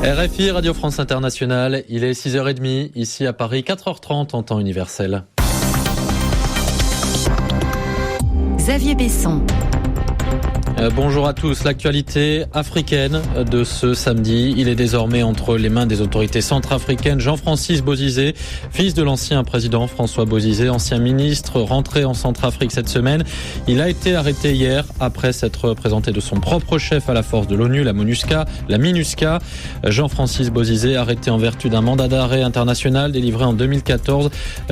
RFI, Radio France Internationale, il est 6h30, ici à Paris, 4h30 en temps universel. Xavier Besson. Bonjour à tous. L'actualité africaine de ce samedi, il est désormais entre les mains des autorités centrafricaines. Jean-Francis Bozizé, fils de l'ancien président François Bozizé, ancien ministre, rentré en Centrafrique cette semaine. Il a été arrêté hier après s'être présenté de son propre chef à la force de l'ONU, la MINUSCA. Jean-Francis Bozizé, arrêté en vertu d'un mandat d'arrêt international délivré en 2014.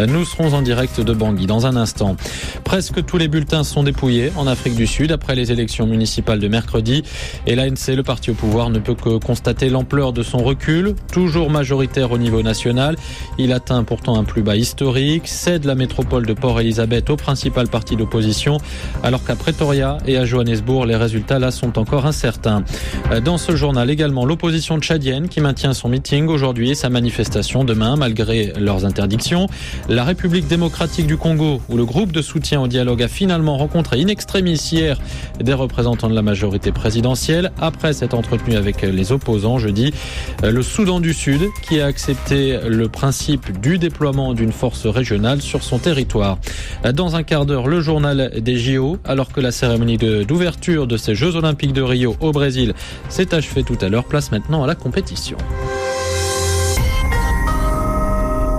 Nous serons en direct de Bangui dans un instant. Presque tous les bulletins sont dépouillés en Afrique du Sud après les élections municipale de mercredi, et l'ANC, le parti au pouvoir, ne peut que constater l'ampleur de son recul, toujours majoritaire au niveau national. Il atteint pourtant un plus bas historique, cède la métropole de Port-Elizabeth au principal parti d'opposition, alors qu'à Pretoria et à Johannesburg, les résultats là sont encore incertains. Dans ce journal également, l'opposition tchadienne qui maintient son meeting aujourd'hui et sa manifestation demain malgré leurs interdictions. La République démocratique du Congo, où le groupe de soutien au dialogue a finalement rencontré in extremis hier des représentants de la majorité présidentielle après s'être entretenu avec les opposants jeudi. Le Soudan du Sud qui a accepté le principe du déploiement d'une force régionale sur son territoire. Dans un quart d'heure, le journal des JO, alors que la cérémonie d'ouverture de ces Jeux Olympiques de Rio au Brésil s'est achevée tout à l'heure. Place maintenant à la compétition.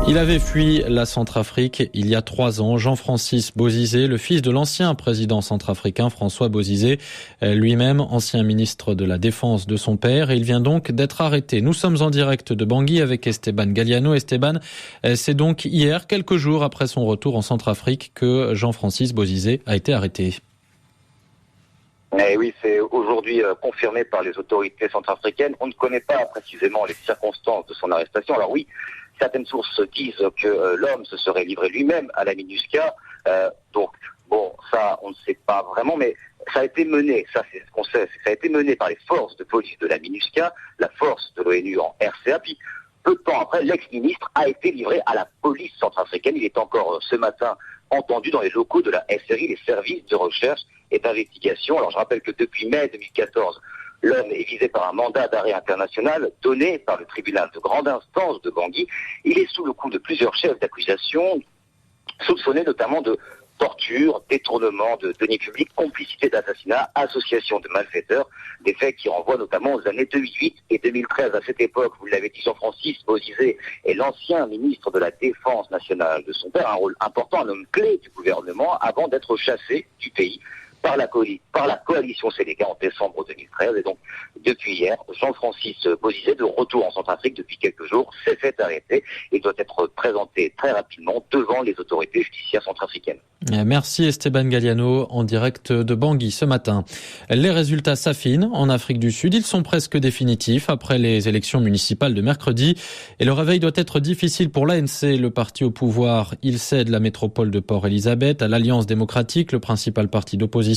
Il avait fui la Centrafrique il y a 3 ans. Jean-Francis Bozizé, le fils de l'ancien président centrafricain François Bozizé, lui-même ancien ministre de la Défense de son père. Et il vient donc d'être arrêté. Nous sommes en direct de Bangui avec Esteban Galliano. Esteban, c'est donc hier, quelques jours après son retour en Centrafrique, que Jean-Francis Bozizé a été arrêté. Eh oui, c'est aujourd'hui confirmé par les autorités centrafricaines. On ne connaît pas précisément les circonstances de son arrestation. Alors oui, certaines sources disent que l'homme se serait livré lui-même à la MINUSCA. Donc, bon, ça, on ne sait pas vraiment, mais ça a été mené, ça c'est ce qu'on sait, ça a été mené par les forces de police de la MINUSCA, la force de l'ONU en RCA, puis peu de temps après, l'ex-ministre a été livré à la police centrafricaine. Il est encore ce matin entendu dans les locaux de la SRI, les services de recherche et d'investigation. Alors je rappelle que depuis mai 2014, l'homme est visé par un mandat d'arrêt international donné par le tribunal de grande instance de Bangui. Il est sous le coup de plusieurs chefs d'accusation, soupçonnés notamment de torture, détournement de deniers publics, complicité d'assassinat, association de malfaiteurs, des faits qui renvoient notamment aux années 2008 et 2013. À cette époque, vous l'avez dit, Jean-Francis Bozizé est l'ancien ministre de la Défense nationale de son père, un rôle important, un homme clé du gouvernement, avant d'être chassé du pays par la coalition Sénégal en décembre 2013. Et donc, depuis hier, Jean-Francis Bozizé, de retour en Centrafrique depuis quelques jours, s'est fait arrêter et doit être présenté très rapidement devant les autorités judiciaires centrafricaines. Merci Esteban Galliano en direct de Bangui ce matin. Les résultats s'affinent en Afrique du Sud. Ils sont presque définitifs après les élections municipales de mercredi. Et le réveil doit être difficile pour l'ANC, le parti au pouvoir. Il cède la métropole de Port-Elizabeth à l'Alliance démocratique, le principal parti d'opposition.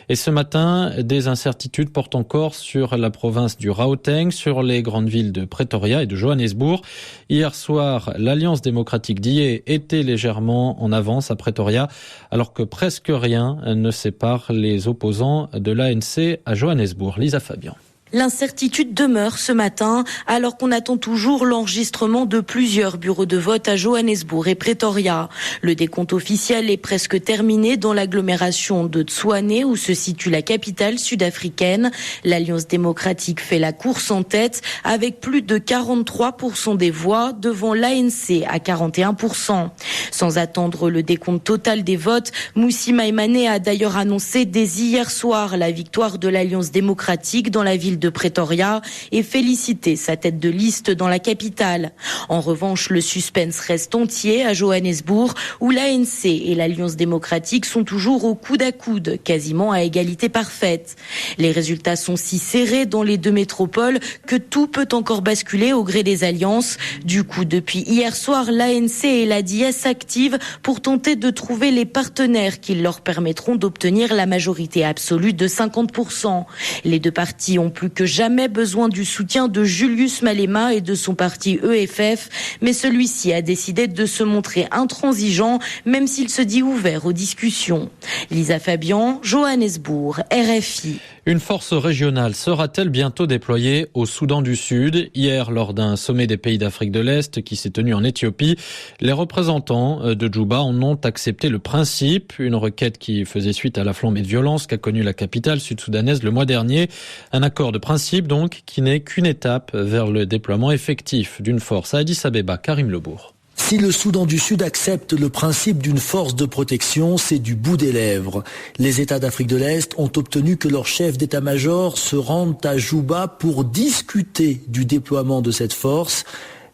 Et ce matin, des incertitudes portent encore sur la province du Gauteng, sur les grandes villes de Pretoria et de Johannesburg. Hier soir, l'Alliance démocratique d'hier était légèrement en avance à Pretoria, alors que presque rien ne sépare les opposants de l'ANC à Johannesburg. Lisa Fabian. L'incertitude demeure ce matin, alors qu'on attend toujours l'enregistrement de plusieurs bureaux de vote à Johannesburg et Pretoria. Le décompte officiel est presque terminé dans l'agglomération de Tshwane, où se situe la capitale sud-africaine. L'Alliance démocratique fait la course en tête, avec plus de 43% des voix, devant l'ANC à 41%. Sans attendre le décompte total des votes, Mmusi Maimane a d'ailleurs annoncé dès hier soir la victoire de l'Alliance démocratique dans la ville de Pretoria et féliciter sa tête de liste dans la capitale. En revanche, le suspense reste entier à Johannesburg, où l'ANC et l'Alliance démocratique sont toujours au coude à coude, quasiment à égalité parfaite. Les résultats sont si serrés dans les deux métropoles que tout peut encore basculer au gré des alliances. Du coup, depuis hier soir, l'ANC et l'ADS s'activent pour tenter de trouver les partenaires qui leur permettront d'obtenir la majorité absolue de 50%. Les deux partis ont plus que jamais besoin du soutien de Julius Malema et de son parti EFF, mais celui-ci a décidé de se montrer intransigeant, même s'il se dit ouvert aux discussions. Lisa Fabian, Johannesburg, RFI. Une force régionale sera-t-elle bientôt déployée au Soudan du Sud ? Hier, lors d'un sommet des pays d'Afrique de l'Est qui s'est tenu en Éthiopie, les représentants de Djouba en ont accepté le principe, une requête qui faisait suite à la flambée de violence qu'a connue la capitale sud-soudanaise le mois dernier. Un accord de principe donc qui n'est qu'une étape vers le déploiement effectif d'une force à Addis Abeba. Karim Lebourg. Si le Soudan du Sud accepte le principe d'une force de protection, c'est du bout des lèvres. Les États d'Afrique de l'Est ont obtenu que leur chef d'état-major se rende à Djouba pour discuter du déploiement de cette force.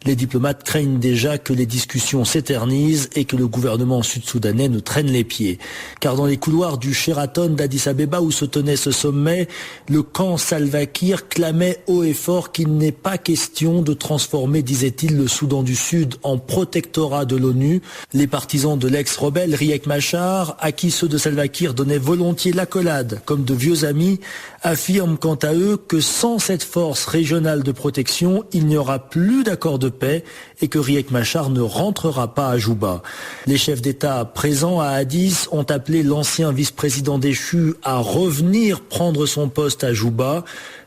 Les diplomates craignent déjà que les discussions s'éternisent et que le gouvernement sud-soudanais ne traîne les pieds. Car dans les couloirs du Sheraton d'Addis Abeba où se tenait ce sommet, le camp Salva Kiir clamait haut et fort qu'il n'est pas question de transformer, disait-il, le Soudan du Sud en protectorat de l'ONU. Les partisans de l'ex-rebelle Riek Machar, à qui ceux de Salva Kiir donnaient volontiers l'accolade comme de vieux amis, affirment quant à eux que sans cette force régionale de protection, il n'y aura plus d'accord de paix et que Riek Machar ne rentrera pas à Djouba. Les chefs d'État présents à Addis ont appelé l'ancien vice-président déchu à revenir prendre son poste à Djouba.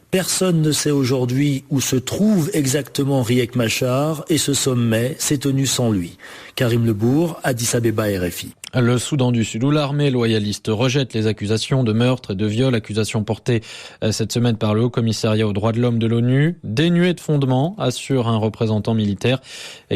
Personne ne sait aujourd'hui où se trouve exactement Riek Machar et ce sommet s'est tenu sans lui. Karim Lebourg, Addis Abeba, RFI. Le Soudan du Sud, où l'armée loyaliste rejette les accusations de meurtre et de viol, accusations portées cette semaine par le Haut Commissariat aux droits de l'homme de l'ONU, dénuées de fondement, assure un représentant militaire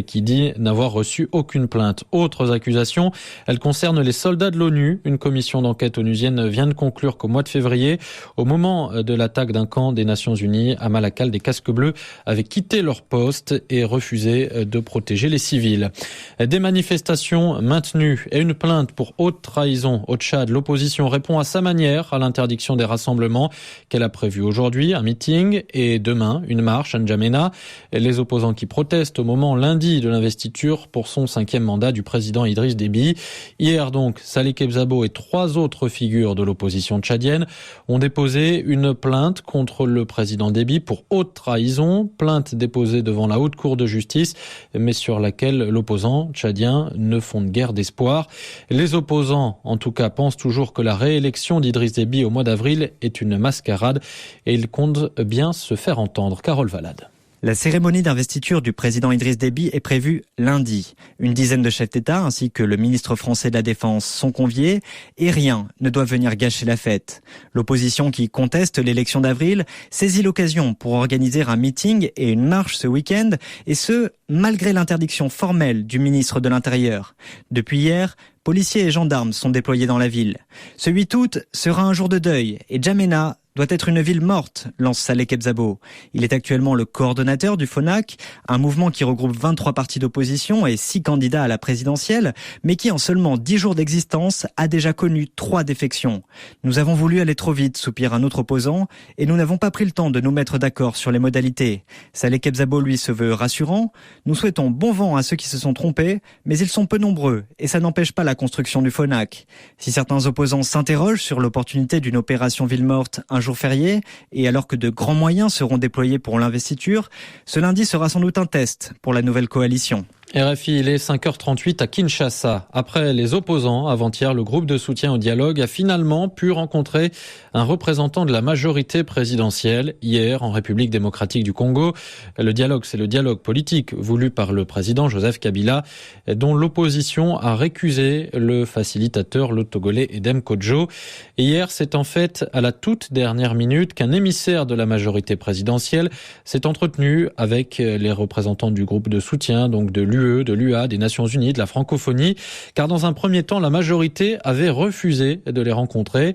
qui dit n'avoir reçu aucune plainte. Autres accusations, elles concernent les soldats de l'ONU. Une commission d'enquête onusienne vient de conclure qu'au mois de février, au moment de l'attaque d'un camp des Nations Unies à Malakal, des casques bleus avaient quitté leur poste et refusé de protéger les civils. Des manifestations maintenues et une plainte pour haute trahison au Tchad. L'opposition répond à sa manière à l'interdiction des rassemblements qu'elle a prévu aujourd'hui, un meeting et demain une marche à N'Djamena. Les opposants qui protestent au moment lundi de l'investiture pour son 5e mandat du président Idriss Déby. Hier donc, Saleh Kebzabo et 3 autres figures de l'opposition tchadienne ont déposé une plainte contre le président Déby pour haute trahison, plainte déposée devant la haute cour de justice, mais sur laquelle l'opposant tchadien ne fonde guère d'espoir. Les opposants, en tout cas, pensent toujours que la réélection d'Idriss Déby au mois d'avril est une mascarade et ils comptent bien se faire entendre. Carole Valade. La cérémonie d'investiture du président Idriss Déby est prévue lundi. Une dizaine de chefs d'État ainsi que le ministre français de la Défense sont conviés et rien ne doit venir gâcher la fête. L'opposition qui conteste l'élection d'avril saisit l'occasion pour organiser un meeting et une marche ce week-end et ce, malgré l'interdiction formelle du ministre de l'Intérieur. Depuis hier, policiers et gendarmes sont déployés dans la ville. Ce 8 août sera un jour de deuil et N'Djamena doit être une ville morte, lance Saleh Kebzabo. Il est actuellement le coordonnateur du FONAC, un mouvement qui regroupe 23 partis d'opposition et 6 candidats à la présidentielle, mais qui en seulement 10 jours d'existence a déjà connu 3 défections. Nous avons voulu aller trop vite, soupire un autre opposant, et nous n'avons pas pris le temps de nous mettre d'accord sur les modalités. Saleh Kebzabo, lui, se veut rassurant. Nous souhaitons bon vent à ceux qui se sont trompés, mais ils sont peu nombreux, et ça n'empêche pas la construction du FONAC. Si certains opposants s'interrogent sur l'opportunité d'une opération ville morte un jour férié, et alors que de grands moyens seront déployés pour l'investiture, ce lundi sera sans doute un test pour la nouvelle coalition. RFI, il est 5h38 à Kinshasa. Après les opposants, avant-hier, le groupe de soutien au dialogue a finalement pu rencontrer un représentant de la majorité présidentielle hier en République démocratique du Congo. Le dialogue, c'est le dialogue politique voulu par le président Joseph Kabila, dont l'opposition a récusé le facilitateur, le Togolais Edem Kodjo. Et hier, c'est en fait à la toute dernière minute qu'un émissaire de la majorité présidentielle s'est entretenu avec les représentants du groupe de soutien, donc de l'UE, de l'UA, des Nations Unies, de la francophonie, car dans un premier temps, la majorité avait refusé de les rencontrer.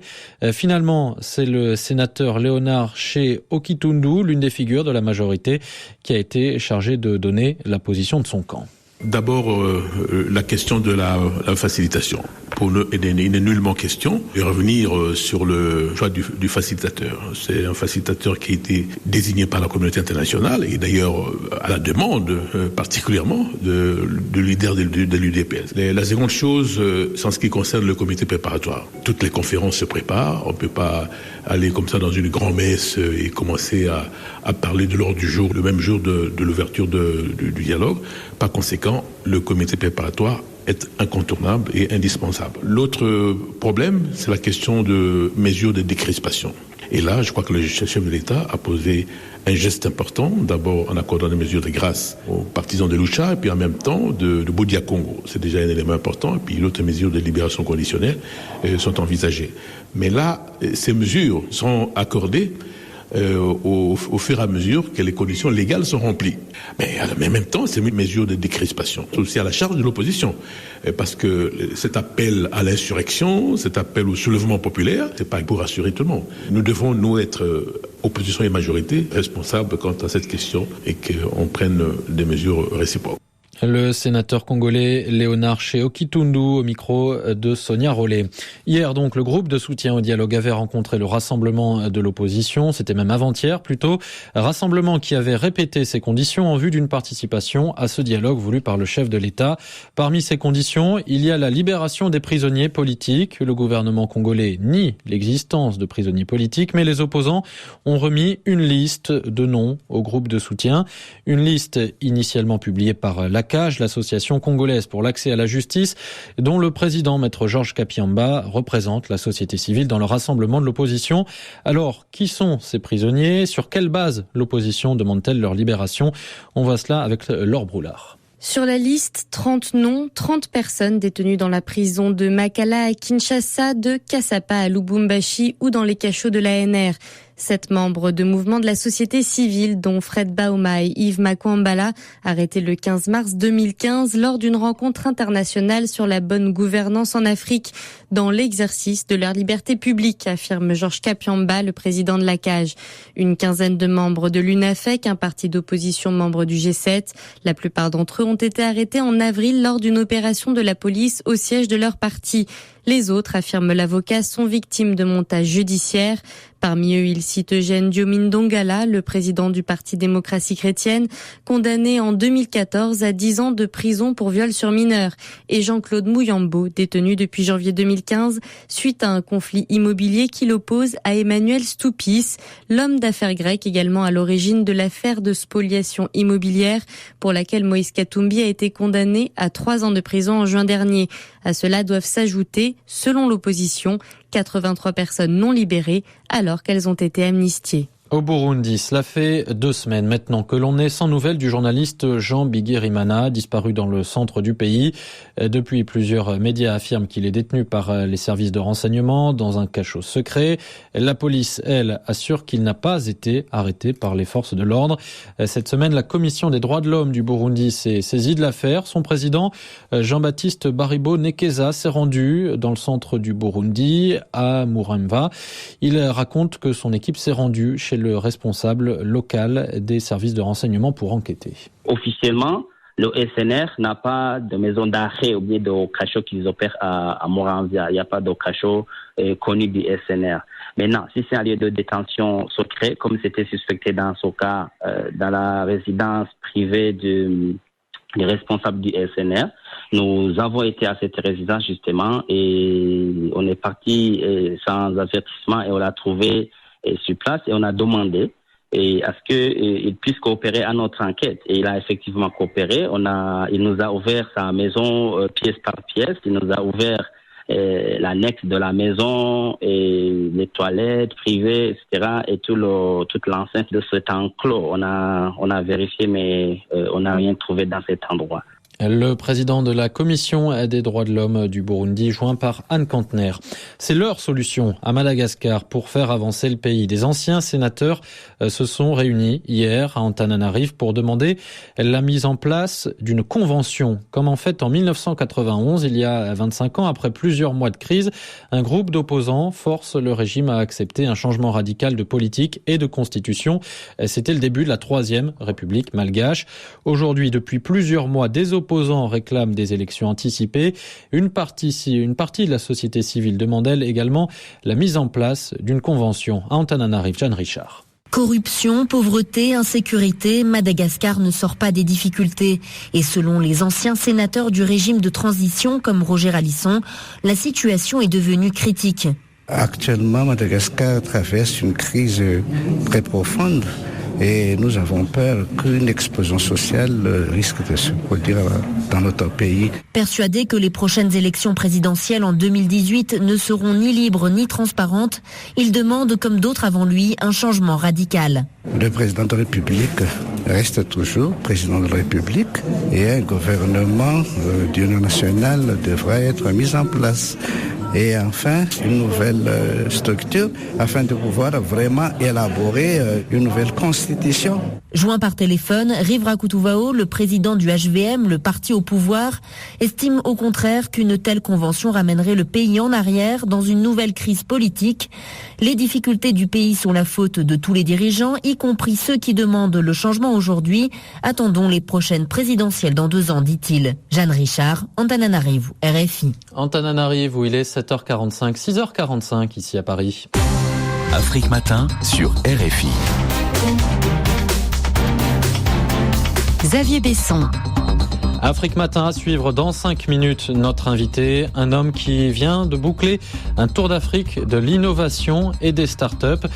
Finalement, c'est le sénateur Léonard Shé Okitundu, l'une des figures de la majorité, qui a été chargé de donner la position de son camp. D'abord, la question de la facilitation. Pour nous, il n'est nullement question de revenir sur le choix du facilitateur. C'est un facilitateur qui a été désigné par la communauté internationale et d'ailleurs à la demande particulièrement du leader de l'UDPS. La seconde chose, c'est en ce qui concerne le comité préparatoire. Toutes les conférences se préparent. On ne peut pas aller comme ça dans une grand-messe et commencer à parler de l'ordre du jour, le même jour de l'ouverture du dialogue. Par conséquent, le comité préparatoire est incontournable et indispensable. L'autre problème, c'est la question de mesures de décrispation. Et là, je crois que le chef de l'État a posé un geste important, d'abord en accordant des mesures de grâce aux partisans de Lucha, et puis en même temps de Boudia Congo. C'est déjà un élément important, et puis d'autres mesures de libération conditionnelle sont envisagées. Mais là, ces mesures sont accordées au fur et à mesure que les conditions légales sont remplies. Mais en même temps, c'est une mesure de décrispation. C'est aussi à la charge de l'opposition. Parce que cet appel à l'insurrection, cet appel au soulèvement populaire, c'est pas pour rassurer tout le monde. Nous devons, nous, être opposition et majorité, responsables quant à cette question et qu'on prenne des mesures réciproques. Le sénateur congolais Léonard Sheokitundu au micro de Sonia Rollet. Hier donc, le groupe de soutien au dialogue avait rencontré le rassemblement de l'opposition. C'était même avant-hier plutôt. Rassemblement qui avait répété ses conditions en vue d'une participation à ce dialogue voulu par le chef de l'État. Parmi ces conditions, il y a la libération des prisonniers politiques. Le gouvernement congolais nie l'existence de prisonniers politiques, mais les opposants ont remis une liste de noms au groupe de soutien. Une liste initialement publiée par l'ACAJ, l'association congolaise pour l'accès à la justice, dont le président, maître Georges Kapiamba, représente la société civile dans le rassemblement de l'opposition. Alors, qui sont ces prisonniers ? Sur quelle base l'opposition demande-t-elle leur libération ? On voit cela avec Laure Broulard. Sur la liste, 30 noms, 30 personnes détenues dans la prison de Makala à Kinshasa, de Kasapa à Lubumbashi ou dans les cachots de l'ANR. 7 membres de mouvements de la société civile, dont Fred Bauma et Yves Makwambala, arrêtés le 15 mars 2015 lors d'une rencontre internationale sur la bonne gouvernance en Afrique, dans l'exercice de leur liberté publique, affirme Georges Kapiamba, le président de l'ACAJ. Une quinzaine de membres de l'UNAFEC, un parti d'opposition membre du G7. La plupart d'entre eux ont été arrêtés en avril lors d'une opération de la police au siège de leur parti. Les autres, affirme l'avocat, sont victimes de montages judiciaires. Parmi eux, il cite Eugène Diomine Dongala, le président du Parti démocratie chrétienne, condamné en 2014 à 10 ans de prison pour viol sur mineur, et Jean-Claude Mouyambo, détenu depuis janvier 2015 suite à un conflit immobilier qui l'oppose à Emmanuel Stoupis, l'homme d'affaires grec également à l'origine de l'affaire de spoliation immobilière pour laquelle Moïse Katumbi a été condamné à 3 ans de prison en juin dernier. À cela doivent s'ajouter, selon l'opposition, 83 personnes non libérées alors qu'elles ont été amnistiées. Au Burundi, cela fait 2 semaines maintenant que l'on est sans nouvelles du journaliste Jean Bigirimana, disparu dans le centre du pays. Depuis, plusieurs médias affirment qu'il est détenu par les services de renseignement dans un cachot secret. La police, elle, assure qu'il n'a pas été arrêté par les forces de l'ordre. Cette semaine, la Commission des droits de l'homme du Burundi s'est saisie de l'affaire. Son président, Jean-Baptiste Baribo Nekeza, s'est rendu dans le centre du Burundi, à Murumba. Il raconte que son équipe s'est rendue chez le responsable local des services de renseignement pour enquêter. Officiellement, le SNR n'a pas de maison d'arrêt ou bien de cachot qu'ils opèrent à Moranvia. Il n'y a pas de cachot connu du SNR. Maintenant, si c'est un lieu de détention secret, comme c'était suspecté dans ce cas, dans la résidence privée du responsable du SNR, nous avons été à cette résidence justement et on est parti sans avertissement et on l'a trouvé sur place et on a demandé à ce qu'il puisse coopérer à notre enquête. Et il a effectivement coopéré. Il nous a ouvert sa maison pièce par pièce. Il nous a ouvert l'annexe de la maison, et les toilettes privées, etc. et toute l'enceinte de cet enclos. On a vérifié, mais on n'a rien trouvé dans cet endroit. Le président de la Commission des droits de l'homme du Burundi, joint par Anne Kantner. C'est leur solution à Madagascar pour faire avancer le pays. Des anciens sénateurs se sont réunis hier à Antananarivo pour demander la mise en place d'une convention. Comme en fait en 1991, il y a 25 ans, après plusieurs mois de crise, un groupe d'opposants force le régime à accepter un changement radical de politique et de constitution. C'était le début de la 3e République malgache. Aujourd'hui, depuis plusieurs mois, des opposants réclament des élections anticipées. Une partie de la société civile demande elle également la mise en place d'une convention. À Antananarivo, Jeanne Richard. Corruption, pauvreté, insécurité, Madagascar ne sort pas des difficultés. Et selon les anciens sénateurs du régime de transition comme Roger Alisson, la situation est devenue critique. Actuellement, Madagascar traverse une crise très profonde Et nous avons peur qu'une explosion sociale risque de se produire dans notre pays. Persuadé que les prochaines élections présidentielles en 2018 ne seront ni libres ni transparentes, il demande, comme d'autres avant lui, un changement radical. Le président de la République reste toujours président de la République et un gouvernement d'union nationale devrait être mis en place. Et enfin, une nouvelle structure afin de pouvoir vraiment élaborer une nouvelle constitution. Joint par téléphone, Rive Rakotouvao, le président du HVM, le parti au pouvoir, estime au contraire qu'une telle convention ramènerait le pays en arrière dans une nouvelle crise politique. Les difficultés du pays sont la faute de tous les dirigeants, y compris ceux qui demandent le changement aujourd'hui. Attendons les prochaines présidentielles dans 2 ans, dit-il. Jeanne Richard, Antananarivo, RFI. Antananarivo, il est 7h45, 6h45 ici à Paris. Afrique Matin sur RFI. Xavier Besson. Afrique Matin à suivre dans 5 minutes. Notre invité, un homme qui vient de boucler un tour d'Afrique de l'innovation et des startups.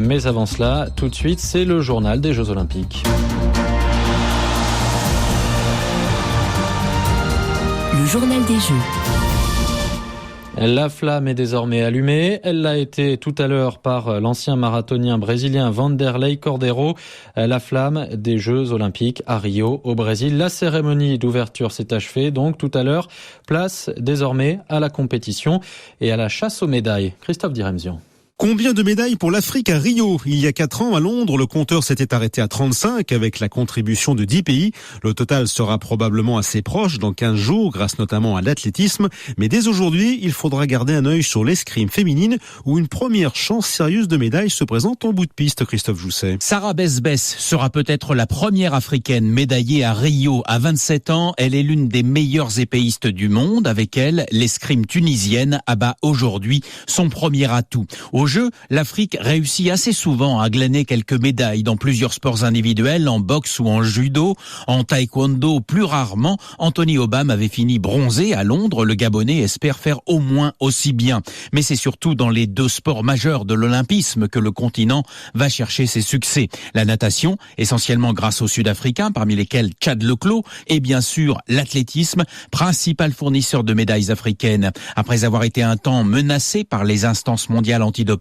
Mais avant cela, tout de suite, c'est le journal des Jeux Olympiques. Le journal des Jeux. La flamme est désormais allumée. Elle l'a été tout à l'heure par l'ancien marathonien brésilien Vanderlei Cordeiro. La flamme des Jeux Olympiques à Rio, au Brésil. La cérémonie d'ouverture s'est achevée. Donc tout à l'heure, place désormais à la compétition et à la chasse aux médailles. Christophe Diremzian. Combien de médailles pour l'Afrique à Rio ? Il y a 4 ans, à Londres, le compteur s'était arrêté à 35 avec la contribution de 10 pays. Le total sera probablement assez proche dans 15 jours, grâce notamment à l'athlétisme. Mais dès aujourd'hui, il faudra garder un œil sur l'escrime féminine où une première chance sérieuse de médaille se présente en bout de piste, Christophe Jousset. Sarah Besbes sera peut-être la première africaine médaillée à Rio. À 27 ans, elle est l'une des meilleures épéistes du monde. Avec elle, l'escrime tunisienne abat aujourd'hui son premier atout. Au jeu, l'Afrique réussit assez souvent à glaner quelques médailles dans plusieurs sports individuels, en boxe ou en judo. En taekwondo, plus rarement, Anthony Obam avait fini bronzé à Londres. Le Gabonais espère faire au moins aussi bien. Mais c'est surtout dans les 2 sports majeurs de l'olympisme que le continent va chercher ses succès. La natation, essentiellement grâce aux Sud-Africains, parmi lesquels Chad Leclos, et bien sûr l'athlétisme, principal fournisseur de médailles africaines. Après avoir été un temps menacé par les instances mondiales antidopage,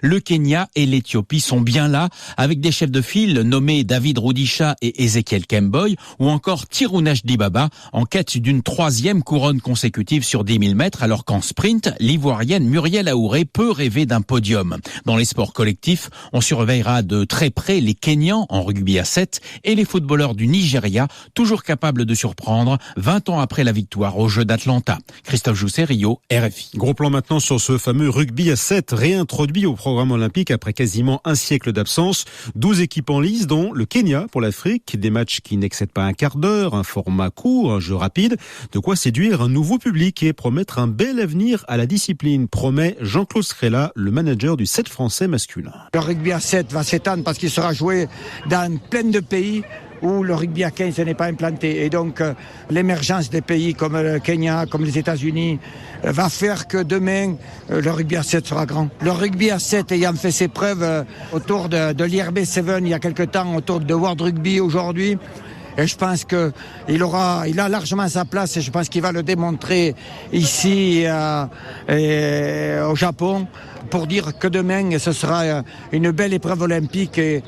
le Kenya et l'Éthiopie sont bien là, avec des chefs de file nommés David Rudisha et Ezekiel Kemboi, ou encore Tirunesh Dibaba, en quête d'une 3e couronne consécutive sur 10 000 mètres, alors qu'en sprint, l'Ivoirienne Muriel Aouré peut rêver d'un podium. Dans les sports collectifs, on surveillera de très près les Kenyans en rugby à 7 et les footballeurs du Nigeria, toujours capables de surprendre 20 ans après la victoire aux Jeux d'Atlanta. Christophe Jousset, Rio, RFI. Gros plan maintenant sur ce fameux rugby à 7, réintroduit au programme olympique après quasiment un siècle d'absence. 12 équipes en lice, dont le Kenya pour l'Afrique. Des matchs qui n'excèdent pas un quart d'heure, un format court, un jeu rapide. De quoi séduire un nouveau public et promettre un bel avenir à la discipline, promet Jean-Claude Scrella, le manager du 7 français masculin. Le rugby à 7 va s'étendre parce qu'il sera joué dans plein de pays où le rugby à 15 n'est pas implanté. Et donc, l'émergence des pays comme le Kenya, comme les États-Unis, va faire que demain, le rugby à 7 sera grand. Le rugby à 7 ayant fait ses preuves autour de l'IRB 7 il y a quelque temps, autour de World Rugby aujourd'hui, et je pense qu'il a largement sa place et je pense qu'il va le démontrer ici au Japon pour dire que demain, ce sera une belle épreuve olympique. Et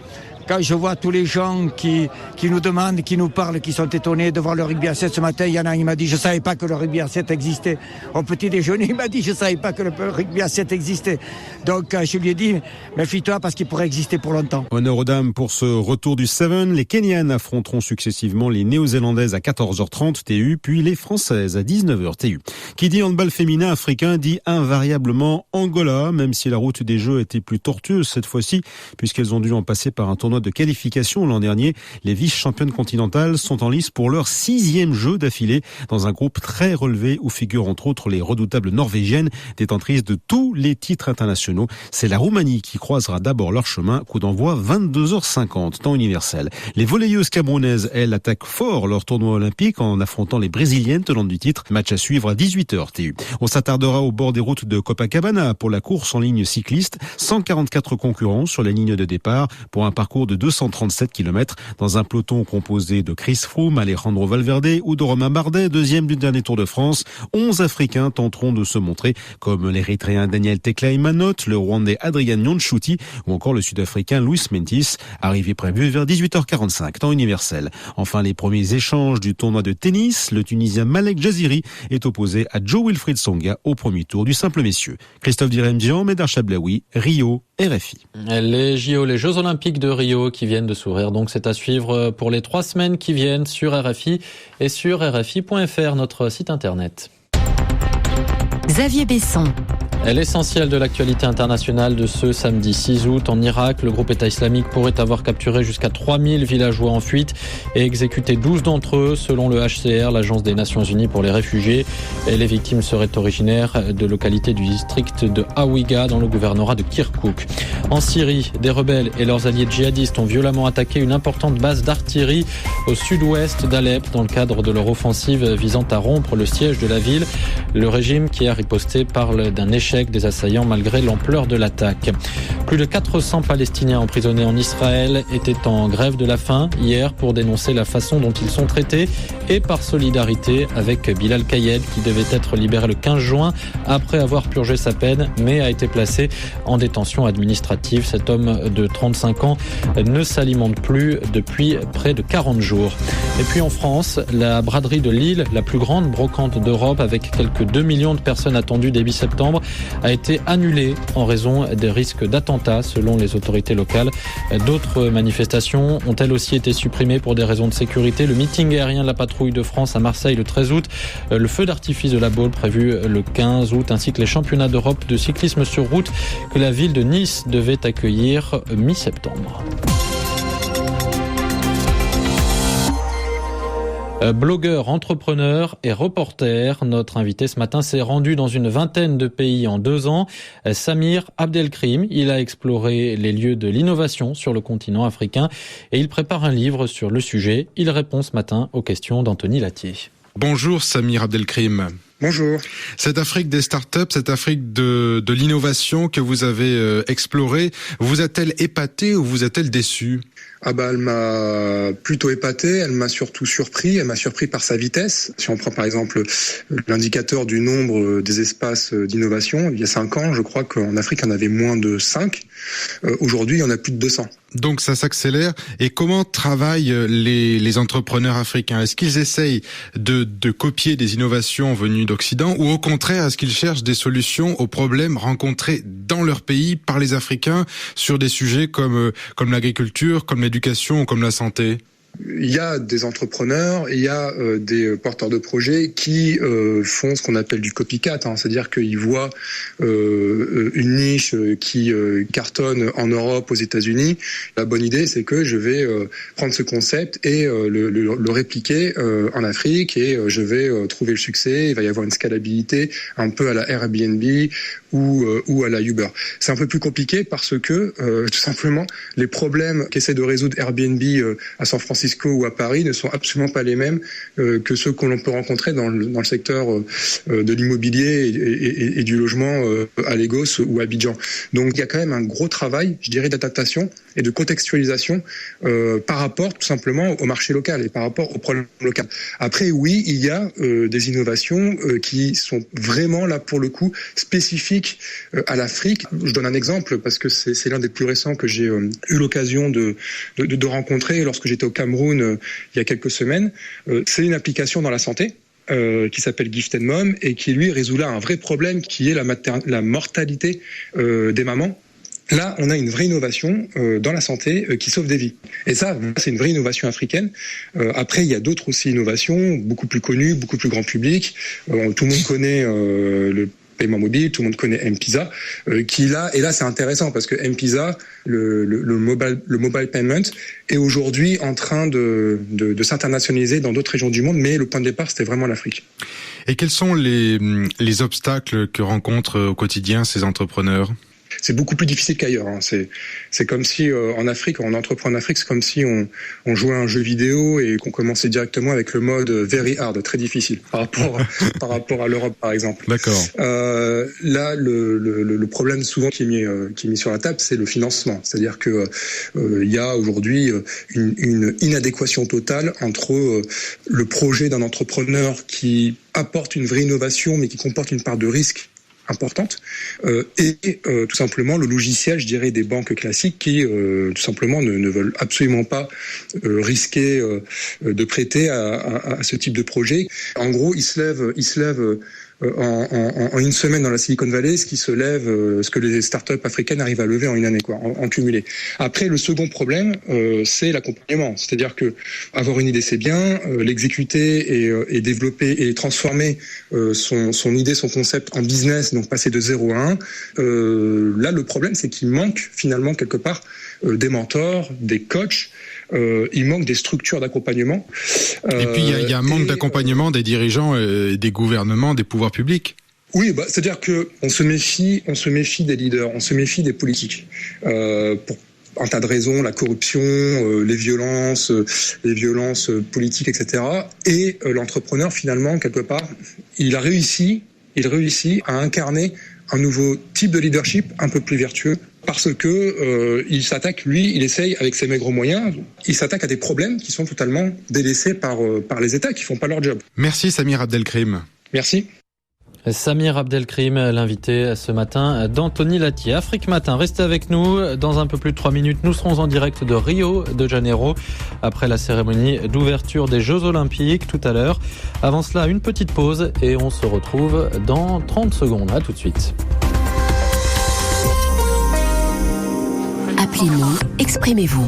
quand je vois tous les gens qui nous demandent, qui nous parlent, qui sont étonnés de voir le rugby à 7 ce matin, il y en a, il m'a dit, je savais pas que le rugby à 7 existait. Au petit déjeuner, il m'a dit, je savais pas que le rugby à 7 existait. Donc, je lui ai dit, méfie-toi parce qu'il pourrait exister pour longtemps. Honneur aux dames pour ce retour du 7. Les Kenyanes affronteront successivement les Néo-Zélandaises à 14h30 TU, puis les Françaises à 19h TU. Qui dit handball féminin africain dit invariablement Angola, même si la route des Jeux était plus tortueuse cette fois-ci, puisqu'elles ont dû en passer par un tournoi de qualification l'an dernier. Les vice-championnes continentales sont en lice pour leur 6e jeu d'affilée dans un groupe très relevé où figurent entre autres les redoutables norvégiennes, détentrices de tous les titres internationaux. C'est la Roumanie qui croisera d'abord leur chemin, coup d'envoi 22h50, temps universel. Les volleyeuses camerounaises, elles, attaquent fort leur tournoi olympique en affrontant les brésiliennes tenantes du titre. Match à suivre à 18h TU. On s'attardera au bord des routes de Copacabana pour la course en ligne cycliste. 144 concurrents sur la ligne de départ pour un parcours Tour de 237 km dans un peloton composé de Chris Froome, Alejandro Valverde ou de Romain Bardet, deuxième du dernier Tour de France. 11 Africains tenteront de se montrer, comme l'Érythréen Daniel Teklai Manot, le Rwandais Adrian Nyonchuti ou encore le Sud-Africain Luis Mentis, arrivé prévu vers 18h45, temps universel. Enfin, les premiers échanges du tournoi de tennis, le Tunisien Malek Jaziri est opposé à Joe Wilfried Tsonga au premier tour du simple messieurs. Christophe Diremdian, Médard Chablaoui, Rio, RFI. Les JO, les Jeux Olympiques de Rio qui viennent de s'ouvrir, donc c'est à suivre pour les 3 semaines qui viennent sur RFI et sur RFI.fr, notre site internet. Xavier Besson. L'essentiel de l'actualité internationale de ce samedi 6 août en Irak, le groupe État islamique pourrait avoir capturé jusqu'à 3000 villageois en fuite et exécuté 12 d'entre eux selon le HCR, l'agence des Nations Unies pour les réfugiés. Et les victimes seraient originaires de localités du district de Awiga dans le gouvernorat de Kirkouk. En Syrie, des rebelles et leurs alliés djihadistes ont violemment attaqué une importante base d'artillerie au sud-ouest d'Alep dans le cadre de leur offensive visant à rompre le siège de la ville. Le régime qui a riposté parle d'un échec des assaillants malgré l'ampleur de l'attaque. Plus de 400 Palestiniens emprisonnés en Israël étaient en grève de la faim hier pour dénoncer la façon dont ils sont traités et par solidarité avec Bilal Kayed qui devait être libéré le 15 juin après avoir purgé sa peine mais a été placé en détention administrative. Cet homme de 35 ans ne s'alimente plus depuis près de 40 jours. Et puis en France, la braderie de Lille, la plus grande brocante d'Europe avec quelques 2 millions de personnes attendues début septembre, a été annulée en raison des risques d'attentats selon les autorités locales. D'autres manifestations ont elles aussi été supprimées pour des raisons de sécurité. Le meeting aérien de la patrouille de France à Marseille le 13 août, le feu d'artifice de la Baule prévu le 15 août ainsi que les championnats d'Europe de cyclisme sur route que la ville de Nice devait accueillir mi-septembre. Blogueur, entrepreneur et reporter, notre invité ce matin s'est rendu dans une vingtaine de pays en 2 ans. Samir Abdelkrim, il a exploré les lieux de l'innovation sur le continent africain et il prépare un livre sur le sujet. Il répond ce matin aux questions d'Anthony Latier. Bonjour Samir Abdelkrim. Bonjour. Cette Afrique des startups, cette Afrique de l'innovation que vous avez explorée, vous a-t-elle épaté ou vous a-t-elle déçu ? Elle m'a plutôt épaté, elle m'a surtout surpris, elle m'a surpris par sa vitesse. Si on prend par exemple l'indicateur du nombre des espaces d'innovation, il y a 5 ans, je crois qu'en Afrique, il y en avait moins de 5. Aujourd'hui, il y en a plus de 200. Donc ça s'accélère. Et comment travaillent les entrepreneurs africains ? Est-ce qu'ils essayent de copier des innovations venues d'Occident ou au contraire, est-ce qu'ils cherchent des solutions aux problèmes rencontrés dans leur pays par les Africains sur des sujets comme l'agriculture, comme l'éducation ou comme la santé ? Il y a des entrepreneurs, il y a des porteurs de projets qui font ce qu'on appelle du copycat, c'est-à-dire qu'ils voient une niche qui cartonne en Europe, aux États-Unis. La bonne idée, c'est que je vais prendre ce concept et le répliquer en Afrique et je vais trouver le succès. Il va y avoir une scalabilité un peu à la Airbnb ou à la Uber. C'est un peu plus compliqué parce que tout simplement les problèmes qu'essaie de résoudre Airbnb à San Francisco ou à Paris ne sont absolument pas les mêmes que ceux que l'on peut rencontrer dans le secteur de l'immobilier et du logement à Lagos ou à Abidjan. Donc il y a quand même un gros travail, je dirais, d'adaptation et de contextualisation par rapport tout simplement au marché local et par rapport au problème local. Après, oui, il y a des innovations qui sont vraiment là pour le coup spécifiques à l'Afrique. Je donne un exemple parce que c'est l'un des plus récents que j'ai eu l'occasion de rencontrer lorsque j'étais au Cameroun il y a quelques semaines. C'est une application dans la santé qui s'appelle Gifted Mom et qui lui résout là un vrai problème qui est la mortalité des mamans. Là, on a une vraie innovation dans la santé qui sauve des vies. Et ça, c'est une vraie innovation africaine. Après, il y a d'autres aussi innovations, beaucoup plus connues, beaucoup plus grand public. Tout le monde connaît le paiement mobile, tout le monde connaît M-Pesa, et là c'est intéressant parce que M-Pesa, le mobile payment, est aujourd'hui en train de s'internationaliser dans d'autres régions du monde, mais le point de départ c'était vraiment l'Afrique. Et quels sont les obstacles que rencontrent au quotidien ces entrepreneurs ? c'est beaucoup plus difficile qu'ailleurs. Hein. C'est comme si en Afrique, on entreprend en Afrique, c'est comme si on jouait à un jeu vidéo et qu'on commençait directement avec le mode very hard, très difficile par rapport à l'Europe par exemple. D'accord. Là, le problème souvent qui est mis sur la table, c'est le financement. C'est-à-dire que il y a aujourd'hui une inadéquation totale entre le projet d'un entrepreneur qui apporte une vraie innovation mais qui comporte une part de risque importante et tout simplement le logiciel, je dirais, des banques classiques qui tout simplement ne veulent absolument pas risquer de prêter à ce type de projet. En gros, ils se lèvent en une semaine dans la Silicon Valley, ce que les startups africaines arrivent à lever en une année, quoi, en cumulé. Après, le second problème, c'est l'accompagnement. C'est-à-dire que avoir une idée, c'est bien, l'exécuter et développer et transformer son idée, son concept en business, donc passer de 0 à 1. Là, le problème, c'est qu'il manque finalement quelque part des mentors, des coachs. Il manque des structures d'accompagnement. Et puis il y a un manque d'accompagnement des dirigeants, des gouvernements, des pouvoirs publics. Oui, c'est-à-dire que on se méfie des leaders, on se méfie des politiques. Pour un tas de raisons, la corruption, les violences politiques, etc. Et l'entrepreneur, finalement, quelque part, il réussit à incarner un nouveau type de leadership un peu plus vertueux. Parce que il essaye avec ses maigres moyens, il s'attaque à des problèmes qui sont totalement délaissés par les États qui font pas leur job. Merci Samir Abdelkrim. Merci. Samir Abdelkrim, l'invité ce matin d'Anthony Latier. Afrique Matin, restez avec nous. Dans un peu plus de 3 minutes, nous serons en direct de Rio de Janeiro après la cérémonie d'ouverture des Jeux Olympiques tout à l'heure. Avant cela, une petite pause et on se retrouve dans 30 secondes. À tout de suite. Appelez-nous, exprimez-vous.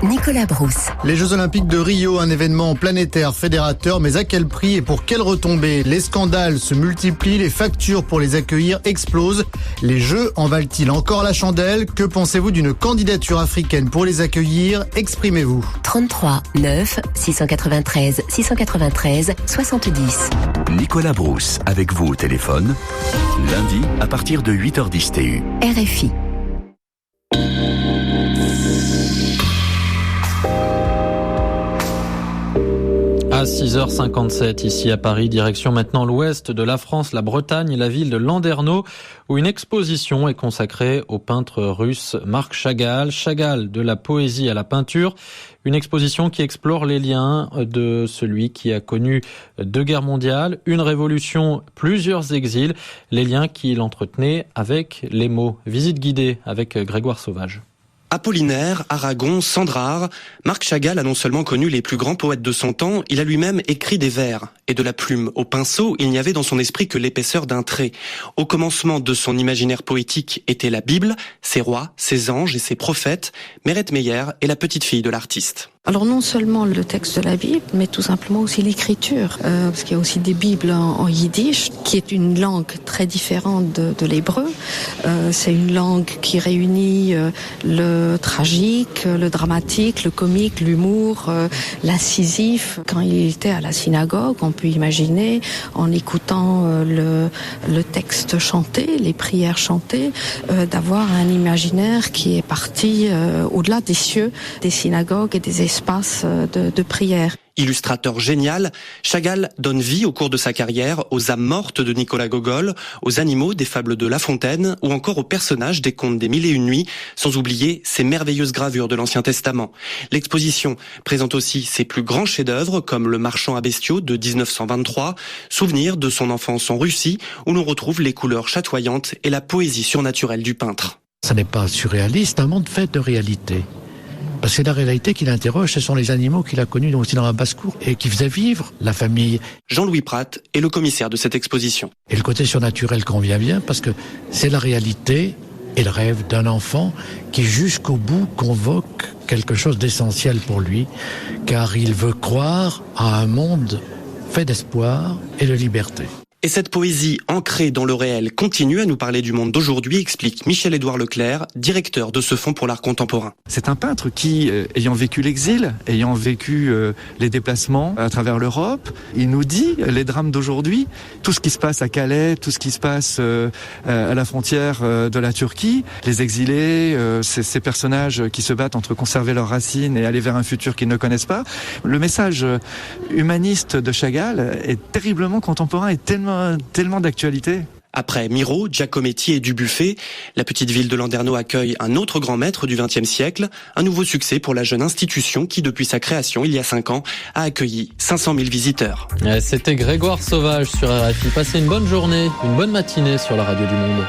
Nicolas Brousse. Les Jeux Olympiques de Rio, un événement planétaire fédérateur, mais à quel prix et pour quelles retombées? Les scandales se multiplient, les factures pour les accueillir explosent. Les Jeux en valent-ils encore la chandelle? Que pensez-vous d'une candidature africaine pour les accueillir? Exprimez-vous. 33 9 693 693 70. Nicolas Brousse, avec vous au téléphone, lundi à partir de 8h10 TU. RFI. À 6h57 ici à Paris, direction maintenant l'ouest de la France, la Bretagne et la ville de Landerneau, où une exposition est consacrée au peintre russe Marc Chagall. Chagall, de la poésie à la peinture, une exposition qui explore les liens de celui qui a connu 2 guerres mondiales, une révolution, plusieurs exils, les liens qu'il entretenait avec les mots. Visite guidée avec Grégoire Sauvage. Apollinaire, Aragon, Sandrard, Marc Chagall a non seulement connu les plus grands poètes de son temps, il a lui-même écrit des vers. Et de la plume au pinceau, il n'y avait dans son esprit que l'épaisseur d'un trait. Au commencement de son imaginaire poétique était la Bible, ses rois, ses anges et ses prophètes. Mérette Meyer est la petite fille de l'artiste. Alors non seulement le texte de la Bible, mais tout simplement aussi l'écriture, parce qu'il y a aussi des Bibles en yiddish, qui est une langue très différente de l'hébreu. C'est une langue qui réunit le tragique, le dramatique, le comique, l'humour, l'incisif. Quand il était à la synagogue, on peut imaginer, en écoutant le texte chanté, les prières chantées, d'avoir un imaginaire qui est parti au-delà des cieux, des synagogues et des espaces de prière. Illustrateur génial, Chagall donne vie au cours de sa carrière aux âmes mortes de Nicolas Gogol, aux animaux des fables de La Fontaine ou encore aux personnages des contes des Mille et une nuits, sans oublier ses merveilleuses gravures de l'Ancien Testament. L'exposition présente aussi ses plus grands chefs-d'œuvre comme Le Marchand à bestiaux de 1923, souvenir de son enfance en Russie où l'on retrouve les couleurs chatoyantes et la poésie surnaturelle du peintre. Ça n'est pas surréaliste, un monde fait de réalité. Parce que la réalité qu'il interroge, ce sont les animaux qu'il a connus aussi dans la basse-cour et qui faisaient vivre la famille. Jean-Louis Prat est le commissaire de cette exposition. Et le côté surnaturel convient bien parce que c'est la réalité et le rêve d'un enfant qui jusqu'au bout convoque quelque chose d'essentiel pour lui, car il veut croire à un monde fait d'espoir et de liberté. Et cette poésie ancrée dans le réel continue à nous parler du monde d'aujourd'hui, explique Michel-Édouard Leclerc, directeur de ce Fonds pour l'art contemporain. C'est un peintre qui, ayant vécu l'exil, ayant vécu les déplacements à travers l'Europe, il nous dit les drames d'aujourd'hui, tout ce qui se passe à Calais, tout ce qui se passe à la frontière de la Turquie, les exilés, ces personnages qui se battent entre conserver leurs racines et aller vers un futur qu'ils ne connaissent pas. Le message humaniste de Chagall est terriblement contemporain et tellement d'actualité. Après Miro, Giacometti et Dubuffet, la petite ville de Landerneau accueille un autre grand maître du XXe siècle, un nouveau succès pour la jeune institution qui, depuis sa création il y a 5 ans, a accueilli 500 000 visiteurs. C'était Grégoire Sauvage sur RFI. Passez une bonne journée, une bonne matinée sur la radio du Monde.